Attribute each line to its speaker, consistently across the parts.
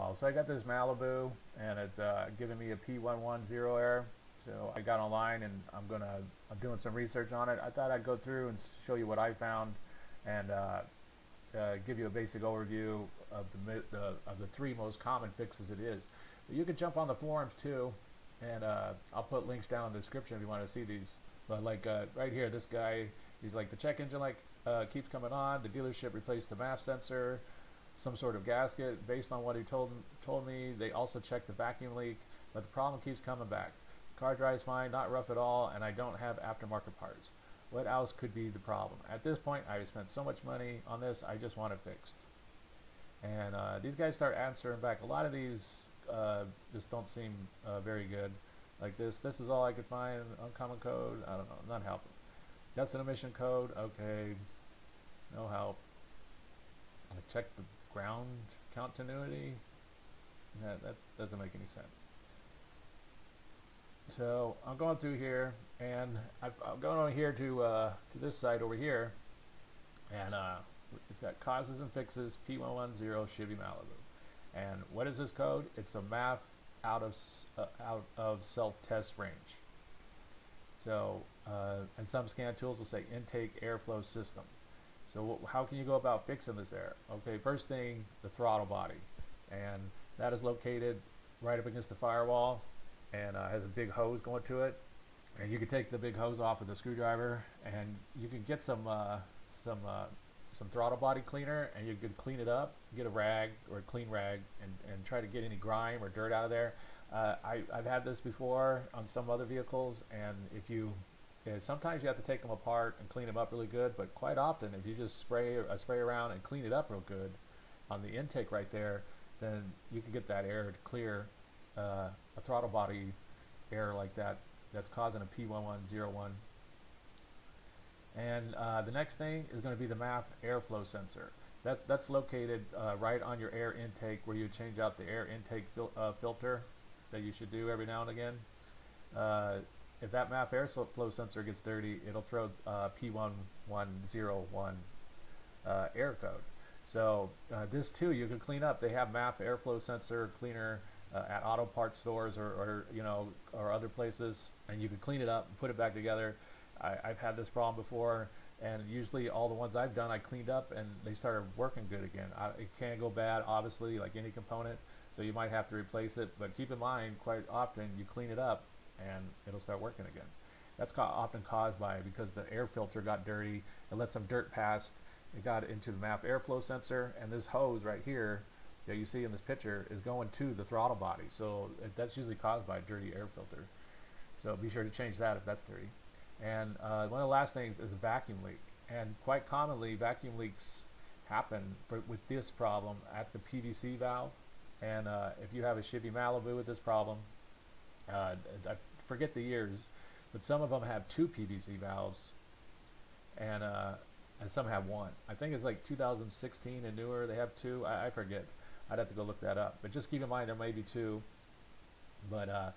Speaker 1: all. So I got this Malibu, and it's giving me a P1110 error. So I got online, and I'm doing some research on it. I thought I'd go through and show you what I found, and give you a basic overview of the three most common fixes it is. But you can jump on the forums too, and I'll put links down in the description if you want to see these. But like right here, this guy, he's like, the check engine light keeps coming on. The dealership replaced the MAF sensor, some sort of gasket. Based on what he told me, they also checked the vacuum leak, but the problem keeps coming back. Car drives fine, not rough at all, and I don't have aftermarket parts. What else could be the problem? At this point, I spent so much money on this, I just want it fixed. And these guys start answering back. A lot of these just don't seem very good. Like this is all I could find. Uncommon code, I don't know, not helping. That's an emission code, okay, no help. I checked the ground continuity. That doesn't make any sense. So I'm going through here, and I'm going on here to this site over here, and it's got causes and fixes P1110 Chevy Malibu. And what is this code? It's a MAF out of self-test range. So and some scan tools will say intake airflow system. So how can you go about fixing this error? Okay, first thing, the throttle body, and that is located right up against the firewall, and has a big hose going to it. And you can take the big hose off with a screwdriver, and you can get some throttle body cleaner, and you could clean it up, get a rag or a clean rag, and try to get any grime or dirt out of there. I've had this before on some other vehicles, and sometimes you have to take them apart and clean them up really good, but quite often if you just spray around and clean it up real good on the intake right there, then you can get that error to clear a throttle body error like that that's causing a P1101. And the next thing is going to be the MAF airflow sensor. That's located right on your air intake, where you change out the air intake filter that you should do every now and again. If that MAF airflow sensor gets dirty, it'll throw P1101 error code. So this too you can clean up. They have MAF airflow sensor cleaner at auto parts stores or other places, and you can clean it up and put it back together. I've had this problem before, and usually all the ones I've done I cleaned up and they started working good again. It can go bad, obviously, like any component, so you might have to replace it, but keep in mind, quite often you clean it up and it'll start working again. That's often caused because the air filter got dirty. It let some dirt past. It got into the MAF airflow sensor, and this hose right here that you see in this picture is going to the throttle body. So that's usually caused by a dirty air filter. So be sure to change that if that's dirty. And one of the last things is a vacuum leak. And quite commonly, vacuum leaks happen with this problem at the PVC valve. And if you have a Chevy Malibu with this problem, I forget the years, but some of them have 2 PVC valves, and some have 1. I think it's like 2016 and newer, they have 2. I forget. I'd have to go look that up. But just keep in mind there may be 2. But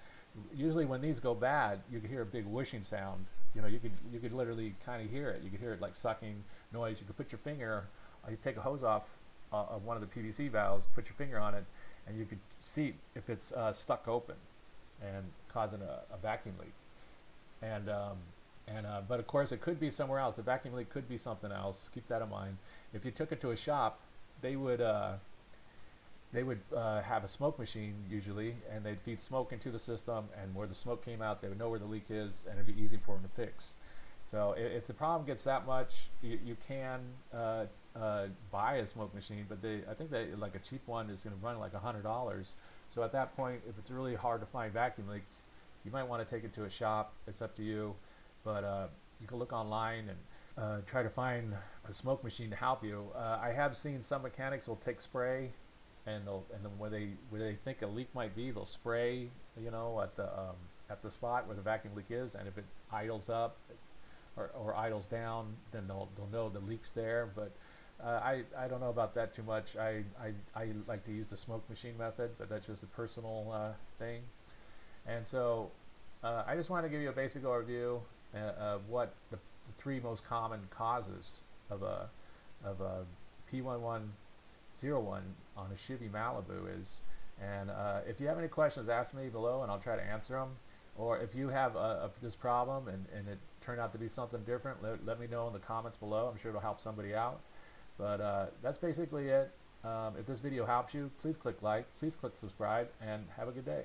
Speaker 1: usually when these go bad, you can hear a big whooshing sound. You could literally kind of hear it. You could hear it like sucking noise. You could put your finger, you take a hose off of one of the PVC valves, put your finger on it, and you could see if it's stuck open and causing a vacuum leak. But of course it could be somewhere else. The vacuum leak could be something else. Keep that in mind. If you took it to a shop, they would have a smoke machine usually, and they'd feed smoke into the system, and where the smoke came out, they would know where the leak is, and it'd be easy for them to fix. So if the problem gets that much, you can buy a smoke machine, but I think that like a cheap one is going to run like $100. So at that point, if it's really hard to find vacuum leaks, you might want to take it to a shop. It's up to you, but you can look online and try to find a smoke machine to help you. I have seen some mechanics will take spray, and then where they think a leak might be, they'll spray, at the spot where the vacuum leak is, and if it idles up or idles down, then they'll know the leak's there. But I don't know about that too much. I like to use the smoke machine method, but that's just a personal thing. And so I just want to give you a basic overview of what the 3 most common causes of a P1101 on a Chevy Malibu is. And if you have any questions, ask me below and I'll try to answer them. Or if you have this problem and it turned out to be something different, let me know in the comments below. I'm sure it'll help somebody out. But that's basically it. If this video helps you, please click like, please click subscribe, and have a good day.